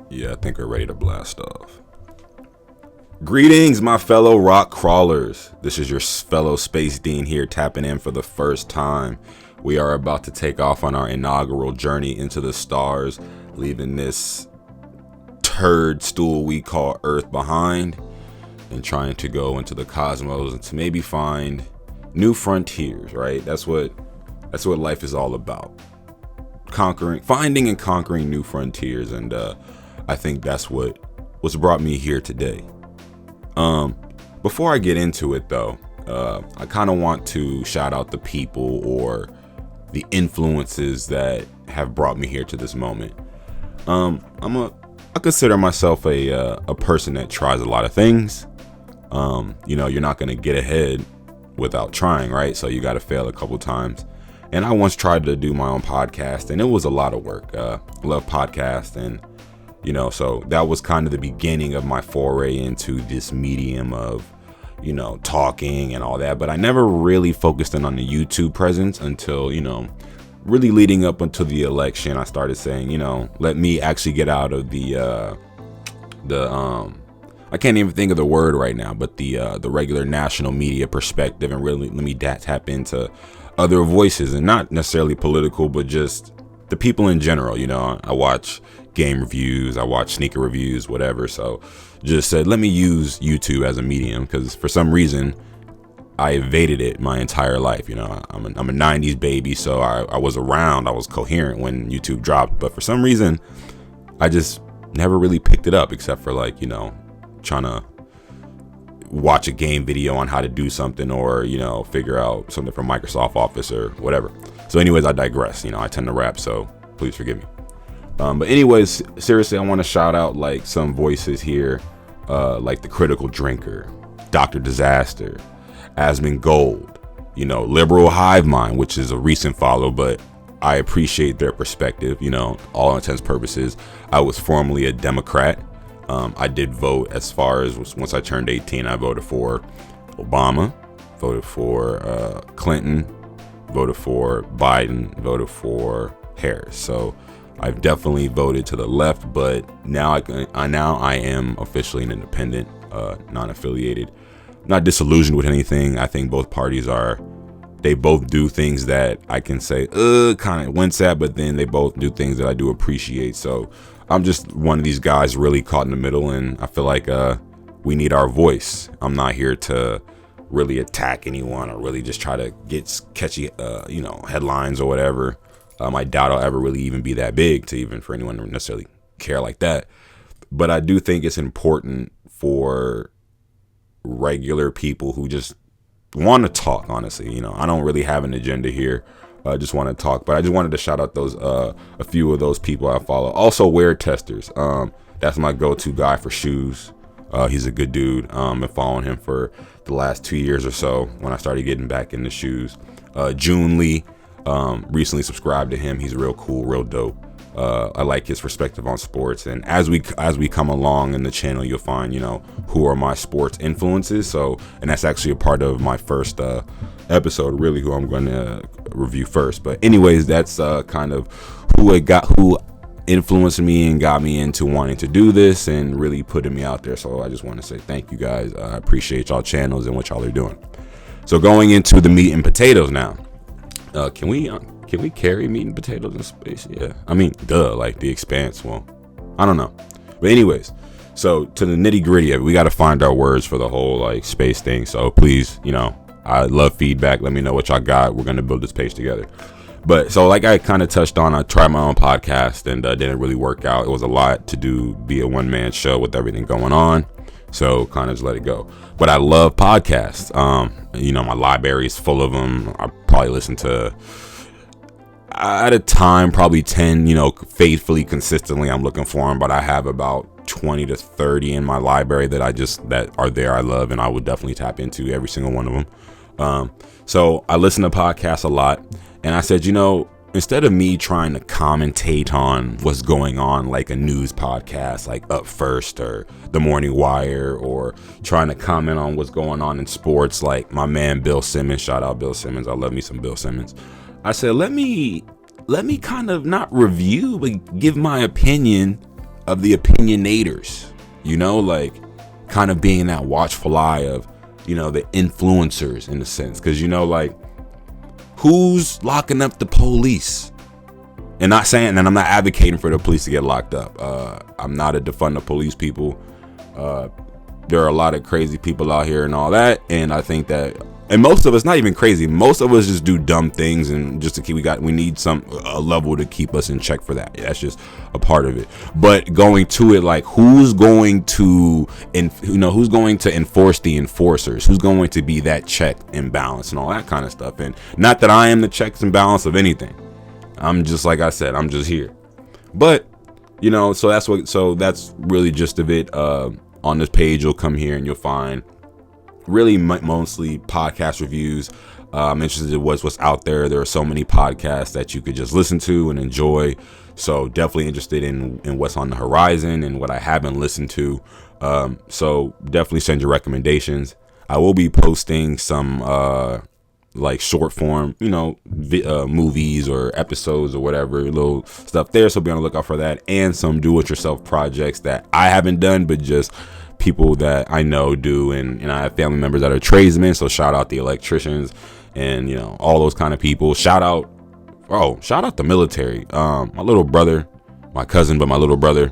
Yeah, I think we're ready to blast off. Greetings, my fellow rock crawlers. This is your fellow Space Dean here, tapping in for the first time. We are about to take off on our inaugural journey into the stars, leaving this turd stool we call Earth behind, and trying to go into the cosmos and to maybe find new frontiers, right? That's what life is all about. Finding and conquering new frontiers, and I think that's what's brought me here today. Before I get into it though, I kind of want to shout out the people or the influences that have brought me here to this moment. I consider myself a person that tries a lot of things. You're not going to get ahead without trying, right? So you got to fail a couple times. And I once tried to do my own podcast, and it was a lot of work. Love podcasts, and so that was kind of the beginning of my foray into this medium of talking and all that. But I never really focused in on the YouTube presence until really leading up until the election. I started saying, let me actually get out of the I can't even think of the word right now, but the regular national media perspective, and really let me tap into other voices, and not necessarily political, but just the people in general. I watch game reviews, I watch sneaker reviews, whatever. So just said, let me use YouTube as a medium, because for some reason I evaded it my entire life. I'm a 90s baby, so I was around, I was coherent when YouTube dropped, but for some reason I just never really picked it up, except for trying to watch a game video on how to do something, or figure out something from Microsoft Office or whatever. So anyways, I digress. I tend to rap, so please forgive me. But anyways, seriously, I want to shout out some voices here, like the Critical Drinker, Dr. Disaster, Asmon Gold, Liberal Hive Mind, which is a recent follow, but I appreciate their perspective. All intents and purposes, I was formerly a Democrat. I did vote, as far as once I turned 18, I voted for Obama, voted for Clinton, voted for Biden, voted for Harris. So I've definitely voted to the left, but now I am officially an independent, non-affiliated, not disillusioned with anything. I think both parties they both do things that I can say, kind of wince at, but then they both do things that I do appreciate. So I'm just one of these guys really caught in the middle, and I feel like we need our voice. I'm not here to really attack anyone or really just try to get catchy, headlines or whatever. I doubt I'll ever really even be that big to even for anyone to necessarily care like that. But I do think it's important for regular people who just want to talk, honestly. I don't really have an agenda here. I just want to talk, but I just wanted to shout out those a few of those people I follow. Also, Wear Testers. That's my go-to guy for shoes. He's a good dude. Been following him for the last 2 years or so when I started getting back into shoes. June Lee, recently subscribed to him. He's real cool, real dope. I like his perspective on sports, and as we come along in the channel, you'll find who are my sports influences. So, and that's actually a part of my first episode, really, who I'm going to review first. But anyways, that's kind of who influenced me and got me into wanting to do this and really putting me out there. So I just want to say thank you guys. I appreciate y'all channels and what y'all are doing. So going into the meat and potatoes now. Can we carry meat and potatoes in space? Yeah. I mean, like the Expanse. Well, I don't know. But anyways, so to the nitty gritty of it, we got to find our words for the whole space thing. So please, I love feedback. Let me know what y'all got. We're going to build this page together. But so like I kind of touched on, I tried my own podcast and didn't really work out. It was a lot to do, be a one-man show with everything going on. So kind of just let it go. But I love podcasts. My library is full of them. I probably listen to, at a time, probably 10, faithfully, consistently. I'm looking for them, but I have about 20 to 30 in my library that are there. I love, and I would definitely tap into every single one of them. So I listen to podcasts a lot, and I said, instead of me trying to commentate on what's going on, like a news podcast, like Up First or The Morning Wire, or trying to comment on what's going on in sports, like my man Bill Simmons, shout out Bill Simmons. I love me some Bill Simmons. I said, let me kind of not review, but give my opinion of the opinionators, like kind of being that watchful eye of, the influencers in a sense. Because, like, who's locking up the police? And not saying that I'm not advocating for the police to get locked up. I'm not a defund of police people. There are a lot of crazy people out here and all that. And I think that, and most of us, not even crazy, most of us just do dumb things, and just to keep, we need a level to keep us in check for that. That's just a part of it. But going to it, like, who's going to enforce the enforcers? Who's going to be that check and balance and all that kind of stuff? And not that I am the checks and balance of anything. I'm just, like I said, I'm just here. But, so that's really just of it. On this page, you'll come here and you'll find really mostly podcast reviews. I'm interested in what's out there. There are so many podcasts that you could just listen to and enjoy. So definitely interested in what's on the horizon and what I haven't listened to. So definitely send your recommendations. I will be posting some like short form, movies or episodes or whatever, little stuff there. So be on the lookout for that, and some do-it-yourself projects that I haven't done, but just people that I know do, and I have family members that are tradesmen. So shout out the electricians and all those kind of people. Shout out the military. My little brother, my cousin, but my little brother,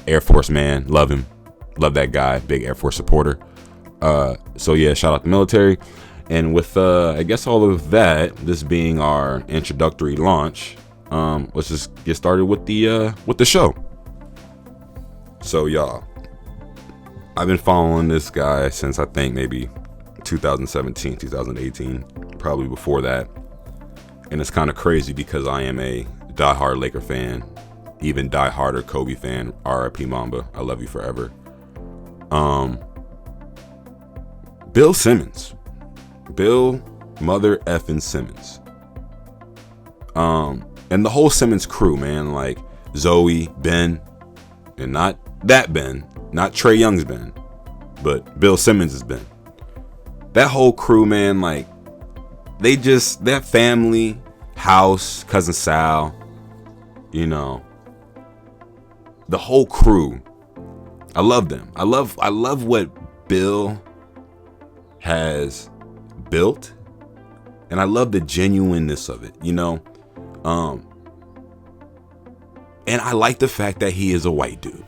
Air Force man, love him, love that guy, big Air Force supporter. So yeah, shout out the military. And with I guess all of that, this being our introductory launch, let's just get started with the show. So y'all, I've been following this guy since I think maybe 2017, 2018, probably before that. And it's kind of crazy because I am a diehard Laker fan, even dieharder Kobe fan. R.I.P. Mamba, I love you forever. Bill Simmons. Bill mother effing Simmons. And the whole Simmons crew, man, like Zoe, Ben, and not that Ben, not Trae Young's Ben, but Bill Simmons' Ben. That whole crew, man, like that family, House, Cousin Sal, the whole crew. I love them. I love what Bill has built, and I love the genuineness of it, and I like the fact that he is a white dude,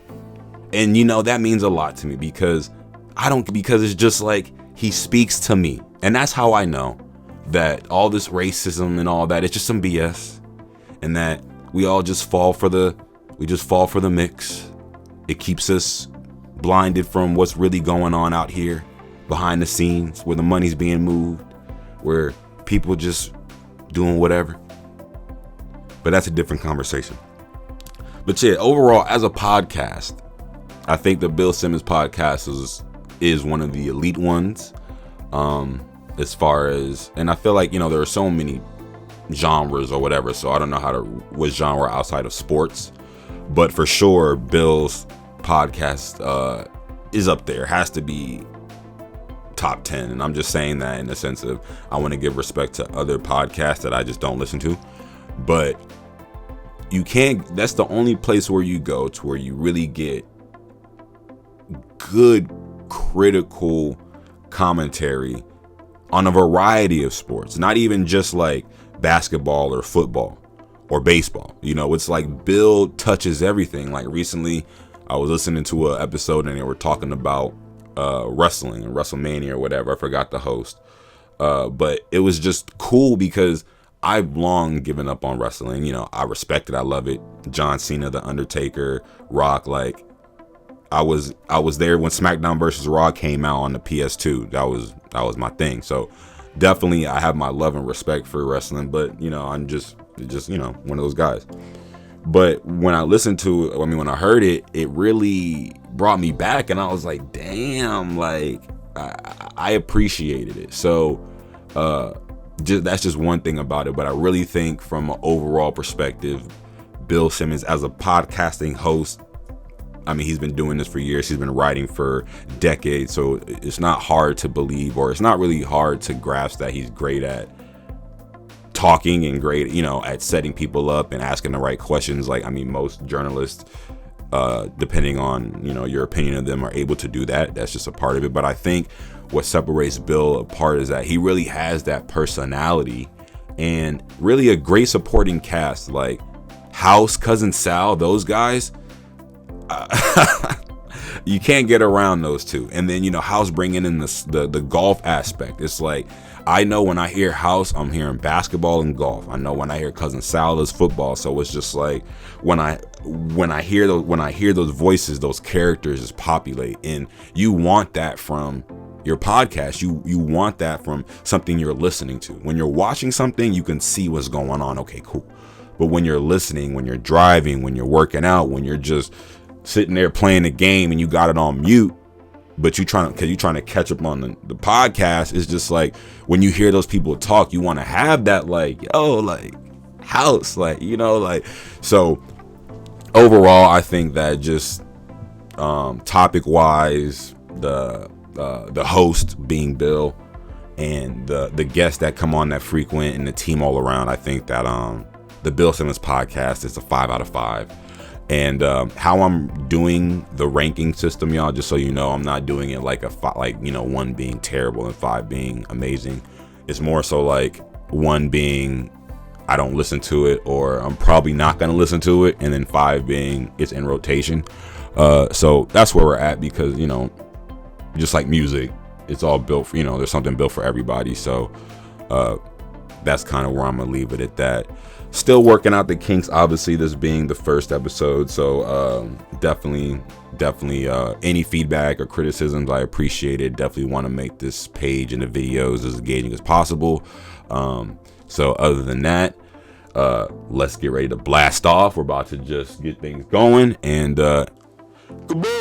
and that means a lot to me because it's just like he speaks to me, and that's how I know that all this racism and all that, it's just some BS, and that we all just fall for the mix. It keeps us blinded from what's really going on out here behind the scenes, where the money's being moved, where people just doing whatever. But that's a different conversation. But yeah, overall, as a podcast, I think the Bill Simmons podcast is one of the elite ones. As far as, and I feel like, there are so many genres or whatever, so I don't know what genre outside of sports, but for sure, Bill's podcast is up there, has to be top 10. And I'm just saying that in the sense of I want to give respect to other podcasts that I just don't listen to, but that's the only place where you go to where you really get good critical commentary on a variety of sports, not even just like basketball or football or baseball. It's like Bill touches everything. Like recently I was listening to an episode and they were talking about wrestling and WrestleMania or whatever. I forgot the host. But it was just cool because I've long given up on wrestling. I respect it. I love it. John Cena, The Undertaker, Rock. Like I was there when SmackDown versus Raw came out on the PS2. That was my thing. So definitely I have my love and respect for wrestling, but I'm just one of those guys. But when I listened to it, when I heard it, it really brought me back, and I was like, damn, like I appreciated it. So that's just one thing about it. But I really think from an overall perspective, Bill Simmons as a podcasting host, he's been doing this for years. He's been writing for decades. So it's not hard to believe, or it's not really hard to grasp that he's great at talking and great, at setting people up and asking the right questions. Like, most journalists depending on, your opinion of them, are able to do that. That's just a part of it. But I think what separates Bill apart is that he really has that personality and really a great supporting cast, like House, Cousin Sal, those guys. You can't get around those two. And then, House bringing in the golf aspect. It's like, I know when I hear House, I'm hearing basketball and golf. I know when I hear Cousin Sal, is football. So it's just like when I hear those voices, those characters just populate, and you want that from your podcast. You want that from something you're listening to. When you're watching something, you can see what's going on. Okay, cool. But when you're listening, when you're driving, when you're working out, when you're just sitting there playing the game and you got it on mute, but you're trying to catch up on the podcast, it's just like when you hear those people talk, you want to have that, like, yo, like House, like, like. So overall, I think that just topic wise, the host being Bill and the guests that come on that frequent and the team all around, I think that the Bill Simmons podcast is a 5 out of 5. And how I'm doing the ranking system, y'all, just so you know, I'm not doing it like 1 being terrible and 5 being amazing. It's more so like 1 being I don't listen to it, or I'm probably not going to listen to it, and then 5 being it's in rotation. So that's where we're at, because, just like music, it's all built for, there's something built for everybody. So that's kind of where I'm going to leave it at that. Still working out the kinks, obviously, this being the first episode. So definitely any feedback or criticisms, I appreciate it. Definitely want to make this page and the videos as engaging as possible. So other than that, let's get ready to blast off. We're about to just get things going, and goodbye.